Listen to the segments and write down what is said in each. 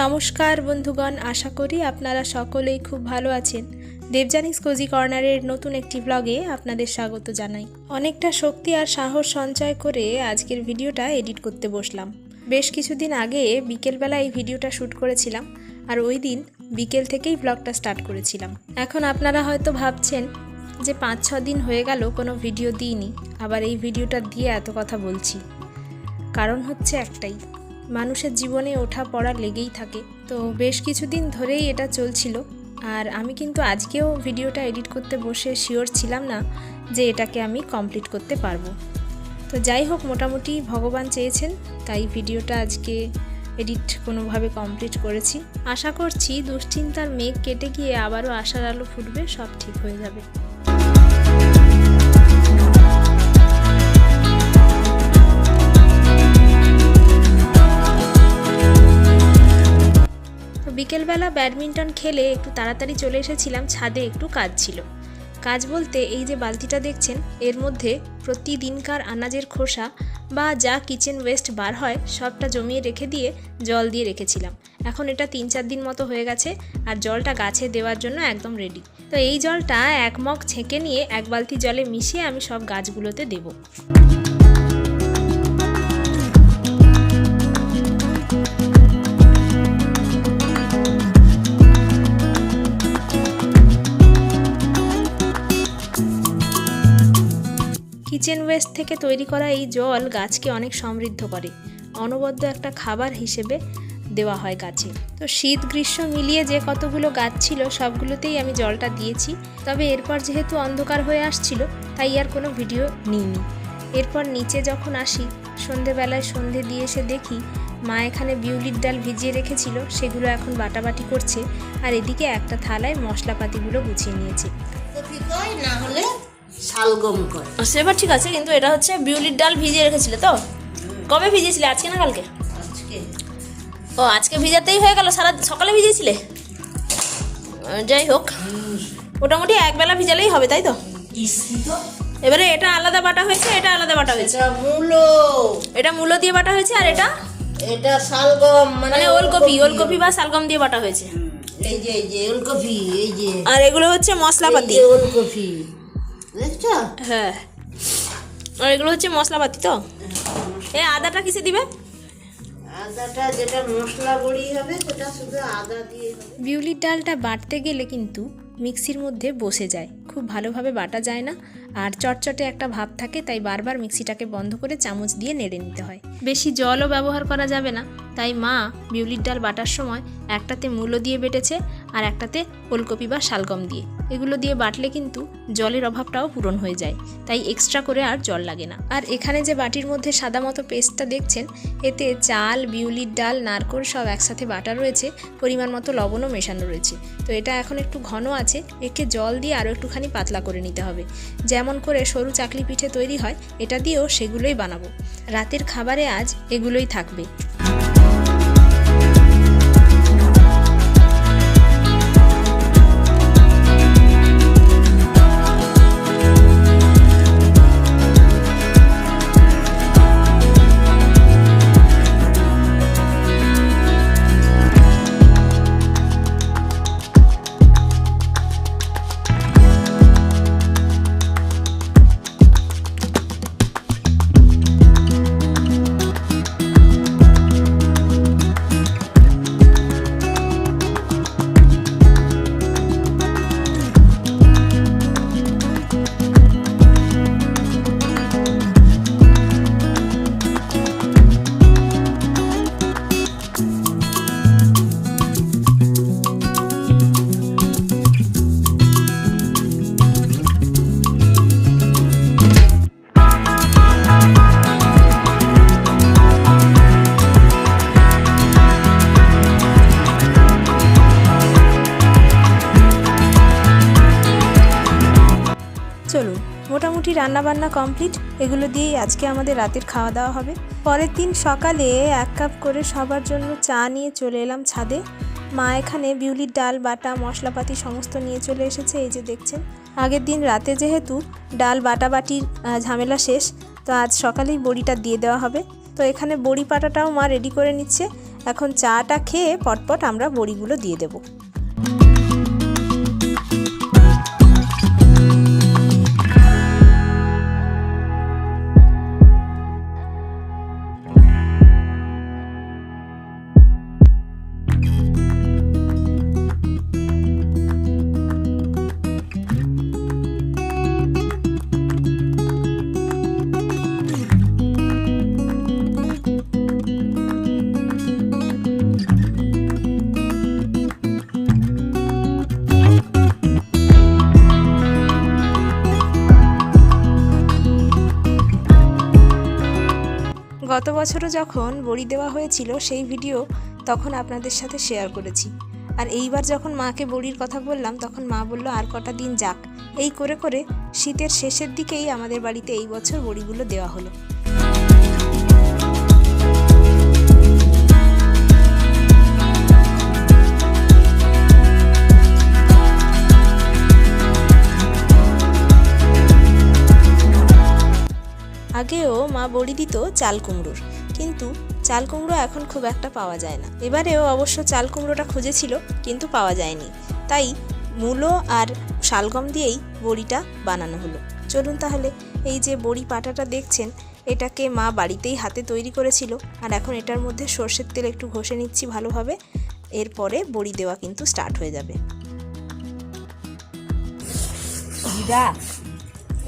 নমস্কার বন্ধুগণ, আশা করি আপনারা সকলেই খুব ভালো আছেন। দেবযানীস কোজি কর্নারের নতুন একটি ব্লগে আপনাদের স্বাগত জানাই। অনেকটা শক্তি আর সাহস সঞ্চয় করে আজকের ভিডিওটা এডিট করতে বসলাম। বেশ কিছুদিন আগে বিকেলবেলা এই ভিডিওটা শ্যুট করেছিলাম, আর ওই দিন বিকেল থেকেই ব্লগটা স্টার্ট করেছিলাম। এখন আপনারা হয়তো ভাবছেন যে 5-6 দিন হয়ে গেল কোনো ভিডিও দিইনি, আবার এই ভিডিওটা দিয়ে এত কথা বলছি। কারণ হচ্ছে একটাই, মানুষের জীবনে ওঠা পড়া লেগেই থাকে। তো বেশ কিছুদিন ধরেই এটা চলছিল, আর আমি কিন্তু আজকেও ভিডিওটা এডিট করতে বসে শিওর ছিলাম না যে এটাকে আমি কমপ্লিট করতে পারবো। তো যাই হোক, মোটামুটি ভগবান চেয়েছেন, তাই ভিডিওটা আজকে এডিট কোনোভাবে কমপ্লিট করেছি। আশা করছি দুশ্চিন্তার মেঘ কেটে গিয়ে আবারও আশার আলো ফুটবে, সব ঠিক হয়ে যাবে। বিকেলবেলা ব্যাডমিন্টন খেলে একটু তাড়াতাড়ি চলে এসেছিলাম ছাদে, একটু কাজ ছিল। কাজ বলতে এই যে বালতিটা দেখছেন, এর মধ্যে প্রতিদিনকার আনাজের খোসা বা যা কিচেন ওয়েস্ট বার হয় সবটা জমিয়ে রেখে দিয়ে জল দিয়ে রেখেছিলাম। এখন এটা 3-4 দিন মতো হয়ে গেছে, আর জলটা গাছে দেওয়ার জন্য একদম রেডি। তো এই জলটা 1 মগ ছেঁকে নিয়ে 1 বালতি জলে মিশিয়ে আমি সব গাছগুলোতে দেবো। কিচেন ওয়েস্ট থেকে তৈরি করা এই জল গাছকে অনেক সমৃদ্ধ করে, অনবদ্য একটা খাবার হিসেবে দেওয়া হয় গাছে। তো শীত গ্রীষ্ম মিলিয়ে যে কতগুলো গাছ ছিল সবগুলোতেই আমি জলটা দিয়েছি। তবে এরপর যেহেতু অন্ধকার হয়ে আসছিল, তাই আর কোনো ভিডিও নিইনি। এরপর নিচে যখন আসি, সন্ধেবেলায় সন্ধে দিয়ে এসে দেখি মা এখানে বিউলির ডাল ভিজিয়ে রেখেছিল, সেগুলো এখন বাটাবাটি করছে, আর এদিকে একটা থালায় মশলাপাতিগুলো গুছিয়ে নিয়েছে। না হলে শালগম করে সেবার ঠিক আছে, কিন্তু এটা হচ্ছে বিউলির ডাল ভিজিয়ে রেখেছিলে তো? কবে ভিজিয়েছিলে, আজকে না কালকে? আজকে। ও, আজকে ভিজাতেই হয়ে গেল, সারা সকালে ভিজিয়েছিলে? যাই হোক, মোটামুটি একবেলা ভিজালেই হবে, তাই তো? এবারে এটা আলাদা বাটা হয়েছে, এটা আলাদা বাটা হয়েছে। এটা মূলো দিয়ে বাটা হয়েছে, আর এটা শালগম মানে ওলকপি বা শালগম দিয়ে বাটা হয়েছে। এই যে ওলকপি, এই যে, আর এগুলো হচ্ছে মশলাপাতি। ওলকপি দেখছো? হ্যাঁ, আর এগুলো হচ্ছে মশলাপাতি। তো এই আদাটা কিসে দিবে? আদাটা যেটা মশলা বড়ি হবে সেটা শুধু আদা দিয়ে হবে। বিউলির ডালটা বাটতে গেলে কিন্তু মিক্সির মধ্যে বসে যায়, খুব ভালোভাবে বাটা যায় না, আর চটচটে একটা ভাব থাকে, তাই বারবার মিক্সিটাকে বন্ধ করে চামচ দিয়ে নেড়ে নিতে হয়। বেশি জলও ব্যবহার করা যাবে না, তাই মা বিউলির ডাল বাটার সময় একটাতে মূলো দিয়ে বেটেছে, আর একটাতে ওলকপি বা শালগম দিয়ে। এগুলো দিয়ে বাটলে কিন্তু জলের অভাবটাও পূরণ হয়ে যায়, তাই এক্সট্রা করে আর জল লাগে না। আর এখানে যে বাটির মধ্যে সাদা মতো পেস্টটা দেখছেন, এতে চাল, বিউলির ডাল, নারকোল সব একসাথে বাটা রয়েছে, পরিমাণ মতো লবণও মেশানো রয়েছে। তো এটা এখন একটু ঘন আছে, একে জল দিয়ে আরও একটুখানি পাতলা করে নিতে হবে। যেমন করে সরু চাকলি পিঠে তৈরি হয়, এটা দিয়েও সেগুলোই বানাবো। রাতের খাবারে আজ এগুলোই থাকবে। চলুন, মোটামুটি রান্নাবান্না কমপ্লিট। এগুলো দিয়েই আজকে আমাদের রাতের খাওয়া দাওয়া হবে। পরের দিন সকালে 1 কাপ করে সবার জন্য চা নিয়ে চলে এলাম ছাদে। মা এখানে বিউলির ডাল বাটা মশলাপাতি সমস্ত নিয়ে চলে এসেছে, এই যে দেখছেন। আগের দিন রাতে যেহেতু ডাল বাটাবাটির ঝামেলা শেষ, তো আজ সকালেই বড়িটা দিয়ে দেওয়া হবে। তো এখানে বড়ি পাটাটাও মা রেডি করে নিচ্ছে। এখন চাটা খেয়ে পটপট আমরা বড়িগুলো দিয়ে দেব। গত বছরও যখন বড়ি দেওয়া হয়েছিল সেই ভিডিও তখন আপনাদের সাথে শেয়ার করেছি। আর এইবার যখন মাকে বড়ির কথা বললাম তখন মা বলল আর কটা দিন যাক। এই করে করে শীতের শেষের দিকেই আমাদের বাড়িতে এই বছর বড়িগুলো দেওয়া হলো। আগেও মা বড়ি দিত চাল কুমড়োর, কিন্তু চাল কুমড়ো এখন খুব একটা পাওয়া যায় না। এবারেও অবশ্য চাল কুমড়োটা খুঁজেছিল কিন্তু পাওয়া যায়নি, তাই মূলো আর শালগম দিয়েই বড়িটা বানানো হলো। চলুন তাহলে এই যে বড়ি পাটাটা দেখছেন এটাকে মা বাড়িতেই হাতে তৈরি করেছিল, আর এখন এটার মধ্যে সর্ষের তেল একটু ঘষে নিচ্ছি ভালোভাবে। এরপরে বড়ি দেওয়া কিন্তু স্টার্ট হয়ে যাবে।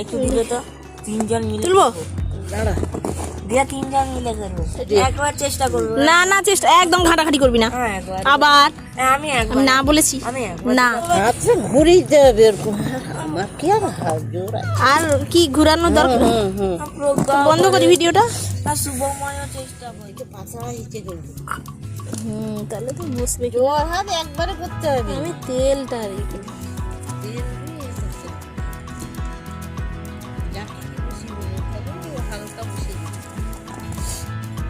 একটু দিলে তো তিনজন মিলে তুলবো দিয়া, তিনজন মিলে করবো, একবার চেষ্টা করবো। না না, চেষ্টা একদম ঘাটাঘাটি করবি না। আবার আমি একবার না বলেছি না। আচ্ছা ঘুরি যাবে এরকম, আমার কি আর হাত জোর আছে? আর কি ঘুরানো দরকার? বন্ধ করি ভিডিওটা। শুভময় চেষ্টা করি পাঁচড়া হিচে করবো। তাহলে তো বসবে। জোর হাত একবারে করতে হবে। আমি তেলটা আর ই করি। হালকা বসে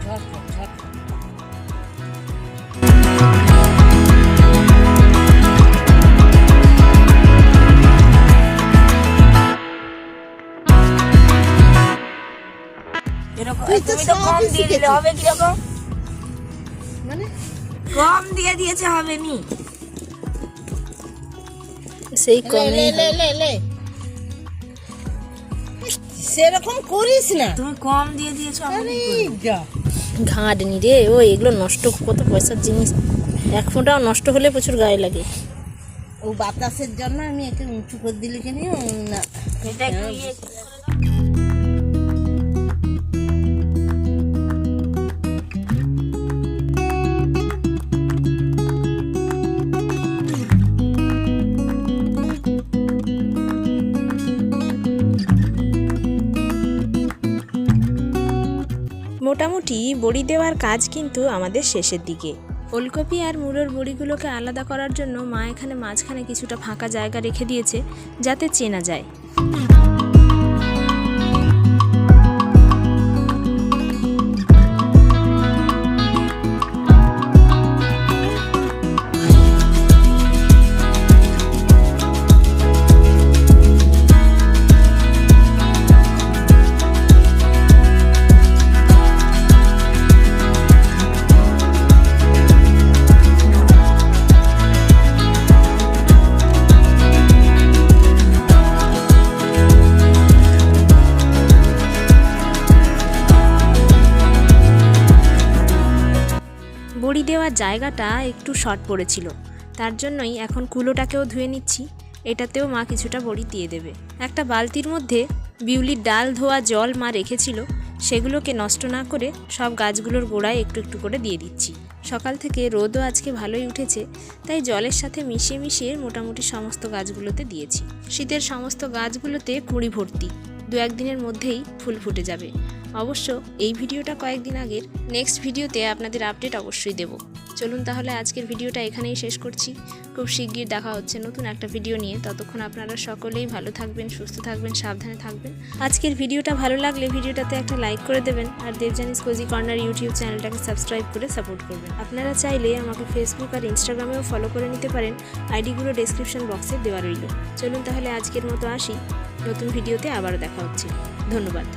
ঝট ঝট। তুমি তো কম দিয়ে দিলে হবে কিরকম, মানে কম দিয়ে দিয়েছে হবে নি সেই কমে সেরকম করিস না, তুমি কম দিয়ে দিয়েছো। ঘাট নি রে, ও এগুলো নষ্ট, কত পয়সার জিনিস, এক ফোঁটাও নষ্ট হলে প্রচুর গায়ে লাগে। ও বাতাসের জন্য আমি একে উঁচু করে দিলে কেন না, এটা একটু মোটামুটি বড়ি দেওয়ার কাজ কিন্তু আমাদের শেষের দিকে। ওলকপি আর মূলোর বড়িগুলোকে আলাদা করার জন্য মা এখানে মাঝখানে কিছুটা ফাঁকা জায়গা রেখে দিয়েছে যাতে চেনা যায়। বড়ি দেওয়ার জায়গাটা একটু শর্ট পড়েছিল, তার জন্যই এখন কুলোটাকেও ধুয়ে নিচ্ছি। এটাতেও মা কিছুটা বড়ি দিয়ে দেবে। একটা বালতির মধ্যে বিউলির ডাল ধোয়া জল মা রেখেছিল, সেগুলোকে নষ্ট না করে সব গাছগুলোর গোড়ায় একটু একটু করে দিয়ে দিচ্ছি। সকাল থেকে রোদও আজকে ভালোই উঠেছে, তাই জলের সাথে মিশিয়ে মিশিয়ে মোটামুটি সমস্ত গাছগুলোতে দিয়েছি। শীতের সমস্ত গাছগুলোতে কুঁড়ি ভর্তি, দু একদিনের মধ্যেই ফুল ফুটে যাবে। অবশ্য এই ভিডিওটা কয়েকদিন আগের, নেক্সট ভিডিওতে আপনাদের আপডেট অবশ্যই দেব। চলুন তাহলে আজকের ভিডিওটা এখানেই শেষ করছি। খুব শিগগির দেখা হচ্ছে নতুন একটা ভিডিও নিয়ে। ততক্ষণ আপনারা সকলেই ভালো থাকবেন, সুস্থ থাকবেন, সাবধানে থাকবেন। আজকের ভিডিওটা ভালো লাগলে ভিডিওটাতে একটা লাইক করে দেবেন, আর দেবজানিস কোজি কর্নার ইউটিউব চ্যানেলটাকে সাবস্ক্রাইব করে সাপোর্ট করবেন। আপনারা চাইলে আমাকে ফেসবুক আর ইনস্টাগ্রামেও ফলো করে নিতে পারেন, আইডিগুলো ডেসক্রিপশন বক্সে দেওয়া রইল। চলুন তাহলে আজকের মতো আসি, নতুন ভিডিওতে আবারও দেখা হচ্ছে। ধন্যবাদ।